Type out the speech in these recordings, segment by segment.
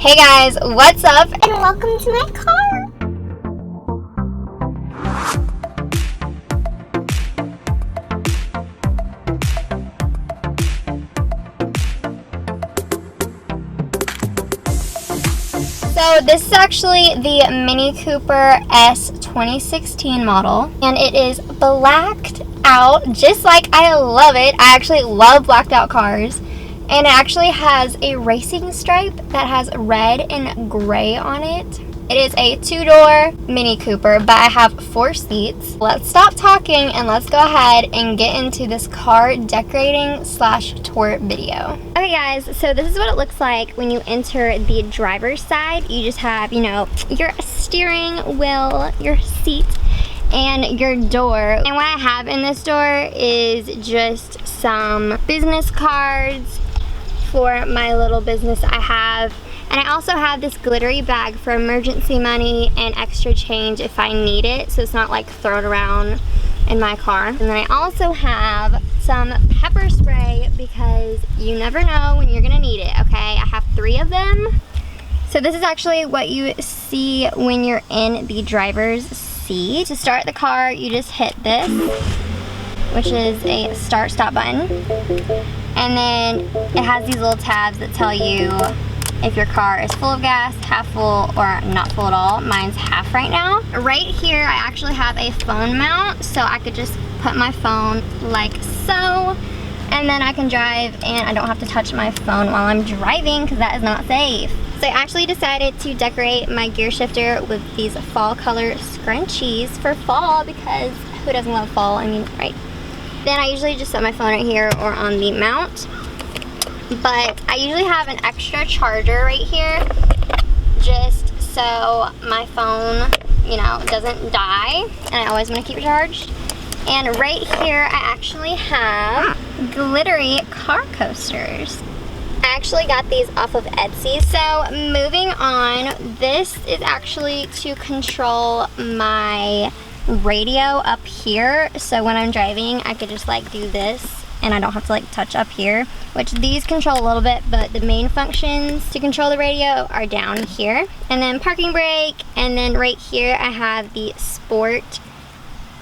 Hey guys, what's up? And welcome to my car. So this is actually the Mini Cooper S 2016 model, and it is blacked out just like I love it. I actually love blacked out cars. And it actually has a racing stripe that has red and gray on it. It is a 2-door Mini Cooper, but I have 4 seats. Let's stop talking and let's go ahead and get into this car decorating / tour video. Okay guys, so this is what it looks like when you enter the driver's side. You just have, your steering wheel, your seat, and your door. And what I have in this door is just some business cards for my little business I have. And I also have this glittery bag for emergency money and extra change if I need it, so it's not like thrown around in my car. And then I also have some pepper spray because you never know when you're gonna need it, okay? I have 3 of them. So this is actually what you see when you're in the driver's seat. To start the car, you just hit this, which is a start-stop button. And then it has these little tabs that tell you if your car is full of gas, half full, or not full at all. Mine's half right now. Right here, I actually have a phone mount, so I could just put my phone like so, and then I can drive and I don't have to touch my phone while I'm driving because that is not safe. So I actually decided to decorate my gear shifter with these fall color scrunchies for fall because who doesn't love fall? I mean, right? Then I usually just set my phone right here or on the mount. But I usually have an extra charger right here just so my phone, doesn't die. And I always want to keep it charged. And right here I actually have glittery car coasters. I actually got these off of Etsy. So moving on, this is actually to control my radio up here, so when I'm driving I could just do this and I don't have to touch up here, which these control a little bit, but the main functions to control the radio are down here. And then parking brake, and then right here I have the sport,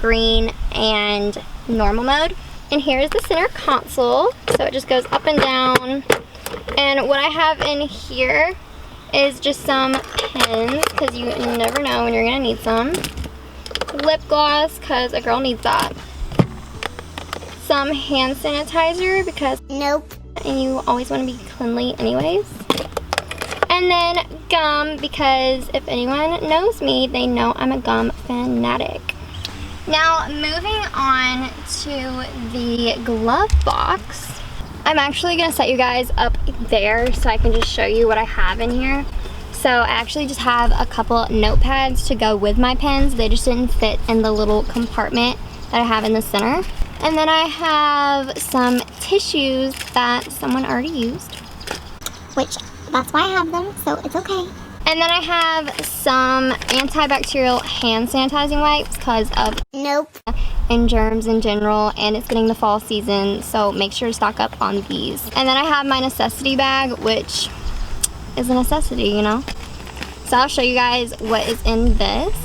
green, and normal mode. And here's the center console, so it just goes up and down. And what I have in here is just some pens because you never know when you're gonna need some. Lip gloss because a girl needs that. Some hand sanitizer because nope, and you always want to be cleanly anyways. And then gum because if anyone knows me, they know I'm a gum fanatic. Now moving on to the glove box. I'm actually going to set you guys up there so I can just show you what I have in here. So I actually just have a couple notepads to go with my pens. They just didn't fit in the little compartment that I have in the center. And then I have some tissues that someone already used, which that's why I have them, so it's okay. And then I have some antibacterial hand sanitizing wipes because of and germs in general, and it's getting the fall season, so make sure to stock up on these. And then I have my necessity bag, which is a necessity, So I'll show you guys what is in this.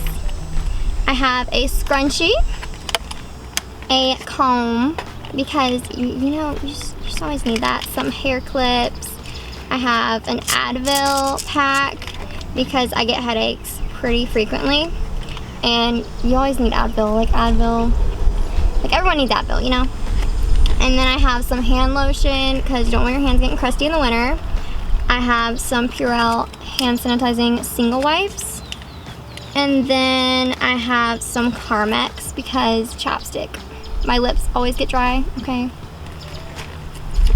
I have a scrunchie, a comb, because you just always need that. Some hair clips. I have an Advil pack because I get headaches pretty frequently, and you always need Advil. Everyone needs Advil, And then I have some hand lotion because you don't want your hands getting crusty in the winter. I have some Purell hand sanitizing single wipes. And then I have some Carmex because chapstick. My lips always get dry, okay?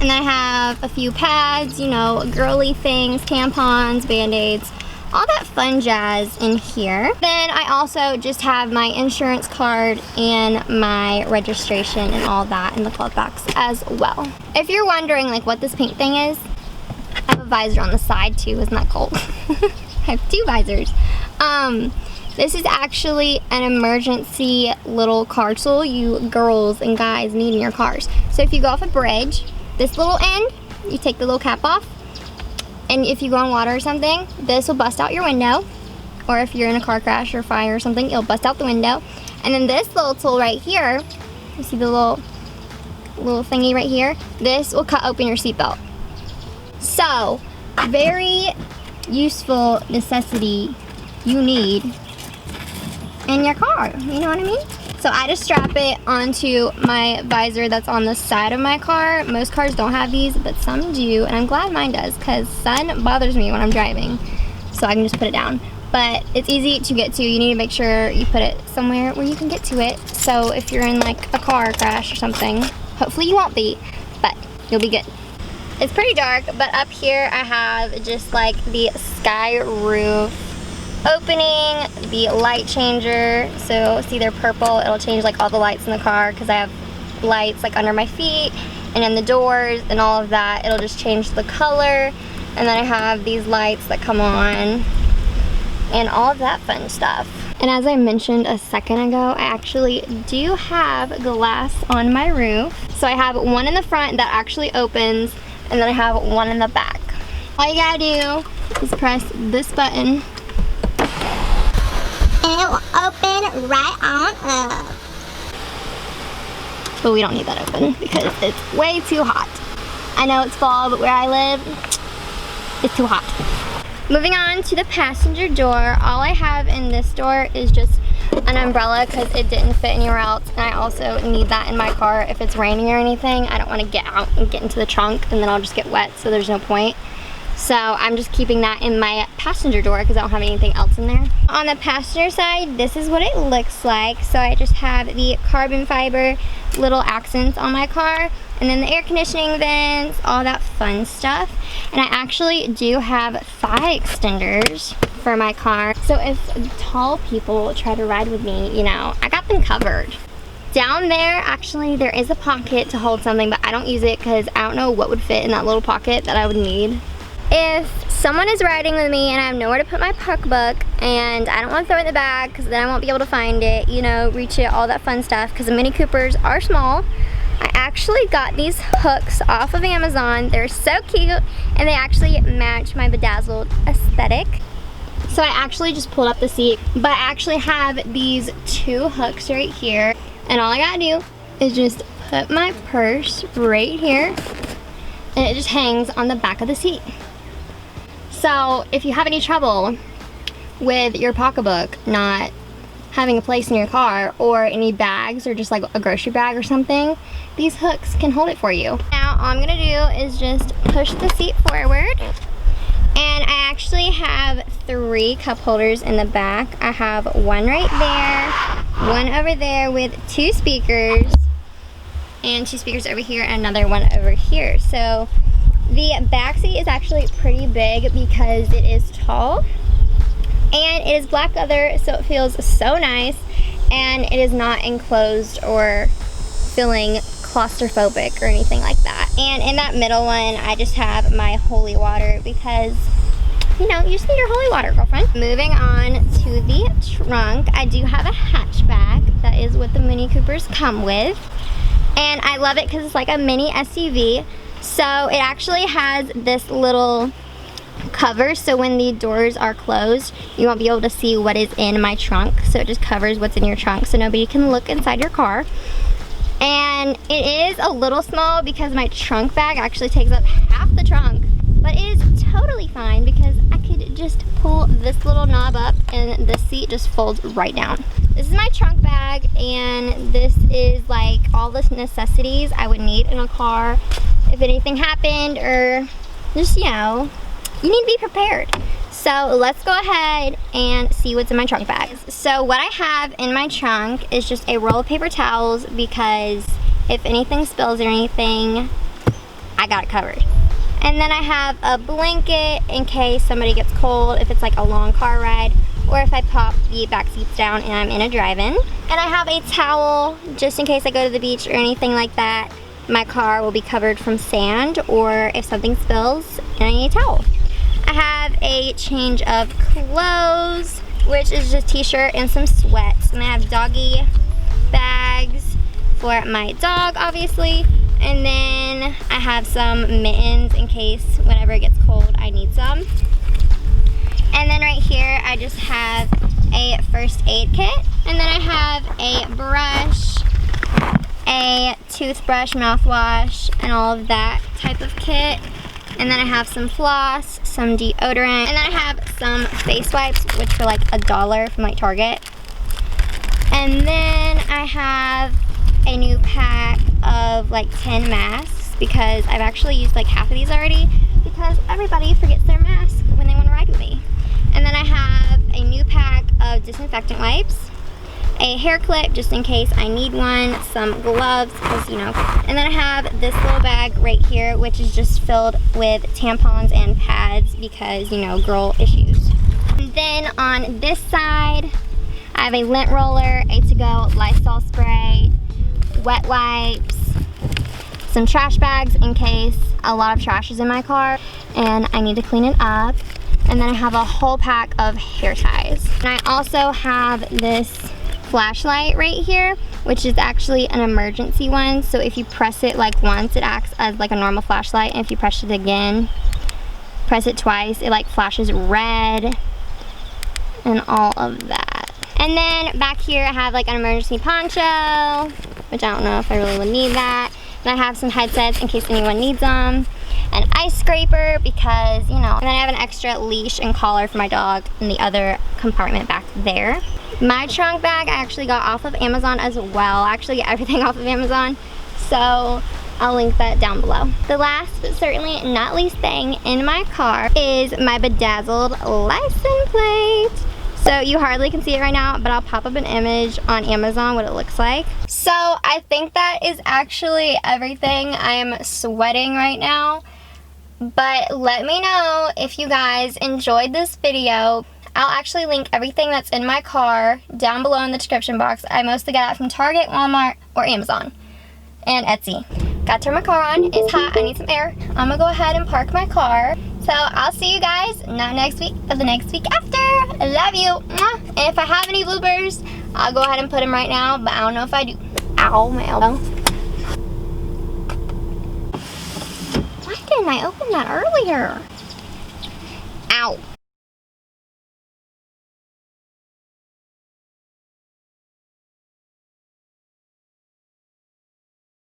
And then I have a few pads, girly things, tampons, Band-Aids, all that fun jazz in here. Then I also just have my insurance card and my registration and all that in the glove box as well. If you're wondering what this pink thing is, I have a visor on the side too, isn't that cool? I have 2 visors. This is actually an emergency little car tool you girls and guys need in your cars. So if you go off a bridge, this little end, you take the little cap off, And if you go on water or something, this will bust out your window. Or if you're in a car crash or fire or something, it'll bust out the window. And then this little tool right here, you see the little thingy right here? This will cut open your seatbelt. So, very useful necessity you need in your car, you know what I mean? So I just strap it onto my visor that's on the side of my car. Most cars don't have these, but some do, and I'm glad mine does, because sun bothers me when I'm driving, so I can just put it down. But it's easy to get to. You need to make sure you put it somewhere where you can get to it. So if you're in like a car crash or something, hopefully you won't be, but you'll be good. It's pretty dark, but up here I have just like the sky roof opening, the light changer. So see, they're purple. It'll change like all the lights in the car because I have lights like under my feet and in the doors and all of that. It'll just change the color. And then I have these lights that come on and all of that fun stuff. And as I mentioned a second ago, I actually do have glass on my roof. So I have one in the front that actually opens, and then I have one in the back. All you gotta do is press this button and it will open right on up. But we don't need that open because it's way too hot. I know it's fall, but where I live, it's too hot. Moving on to the passenger door, all I have in this door is just an umbrella because it didn't fit anywhere else, and I also need that in my car if it's raining or anything. I don't want to get out and get into the trunk and then I'll just get wet, so there's no point. So I'm just keeping that in my passenger door because I don't have anything else in there. On the passenger side, this is what it looks like. So I just have the carbon fiber little accents on my car, and then the air conditioning vents, all that fun stuff. And I actually do have thigh extenders for my car. So if tall people try to ride with me, you know, I got them covered. Down there, actually, there is a pocket to hold something, but I don't use it because I don't know what would fit in that little pocket that I would need. If someone is riding with me and I have nowhere to put my pocketbook and I don't want to throw it in the bag because then I won't be able to find it, you know, reach it, all that fun stuff, because the Mini Coopers are small, I actually got these hooks off of Amazon. They're so cute and they actually match my bedazzled aesthetic. So I actually just pulled up the seat, but I actually have these two hooks right here, and all I gotta do is just put my purse right here and it just hangs on the back of the seat. So if you have any trouble with your pocketbook not having a place in your car, or any bags, or just like a grocery bag or something, these hooks can hold it for you. Now all I'm gonna do is just push the seat forward, and I actually have 3 cup holders in the back. I have one right there, one over there with 2 speakers, and 2 speakers over here, and another one over here. So the back seat is actually pretty big because it is tall, and it is black leather, so it feels so nice, and it is not enclosed or feeling claustrophobic or anything like that. And in that middle one, I just have my holy water because, you know, you just need your holy water, girlfriend. Moving on to the trunk, I do have a hatchback. That is what the Mini Coopers come with, and I love it because it's like a mini SUV. So it actually has this little cover, so when the doors are closed, you won't be able to see what is in my trunk. So it just covers what's in your trunk, so nobody can look inside your car. And it is a little small because my trunk bag actually takes up half the trunk, but it is totally fine because I could just pull this little knob up and the seat just folds right down. This is my trunk bag, and this is like all the necessities I would need in a car if anything happened, or just, you know, you need to be prepared. So let's go ahead and see what's in my trunk bag. So what I have in my trunk is just a roll of paper towels because if anything spills or anything, I got it covered. And then I have a blanket in case somebody gets cold, if it's like a long car ride, or if I pop the back seats down and I'm in a drive-in. And I have a towel just in case I go to the beach or anything like that. My car will be covered from sand, or if something spills and I need a towel. I have a change of clothes, which is just a t-shirt and some sweats. And I have doggy bags for my dog, obviously. And then I have some mittens in case whenever it gets cold I need some. And then right here I just have a first aid kit. And then I have a brush, a toothbrush, mouthwash, and all of that type of kit. And then I have some floss, some deodorant, and then I have some face wipes, which were like $1 from like Target. And then I have a new pack of like 10 masks because I've actually used like half of these already because everybody forgets their mask when they want to ride with me. And then I have a new pack of disinfectant wipes, a hair clip just in case I need one, some gloves because you know, and then I have this little bag right here which is just filled with tampons and pads because you know, girl issues. And then on this side I have a lint roller, a to-go Lysol spray, wet wipes, some trash bags in case a lot of trash is in my car and I need to clean it up. And then I have a whole pack of hair ties. And I also have this flashlight right here, which is actually an emergency one. So if you press it like once, it acts as like a normal flashlight. And if you press it again, press it twice, it like flashes red and all of that. And then back here I have like an emergency poncho, which I don't know if I really would need that. And I have some headsets in case anyone needs them. An ice scraper because, you know, and then I have an extra leash and collar for my dog in the other compartment back there. My trunk bag I actually got off of Amazon as well. I actually get everything off of Amazon, so I'll link that down below. The last but certainly not least thing in my car is my bedazzled license plate. So you hardly can see it right now, but I'll pop up an image on Amazon what it looks like. So I think that is actually everything. I am sweating right now. But let me know if you guys enjoyed this video. I'll actually link everything that's in my car down below in the description box. I mostly got it from Target, Walmart, or Amazon, and Etsy. Gotta turn my car on. It's hot. I need some air. I'm gonna go ahead and park my car. So I'll see you guys not next week, but the next week after. I love you. Mwah. And if I have any bloopers, I'll go ahead and put them right now, but I don't know if I do. Ow, my elbow. Why didn't I open that earlier? Ow.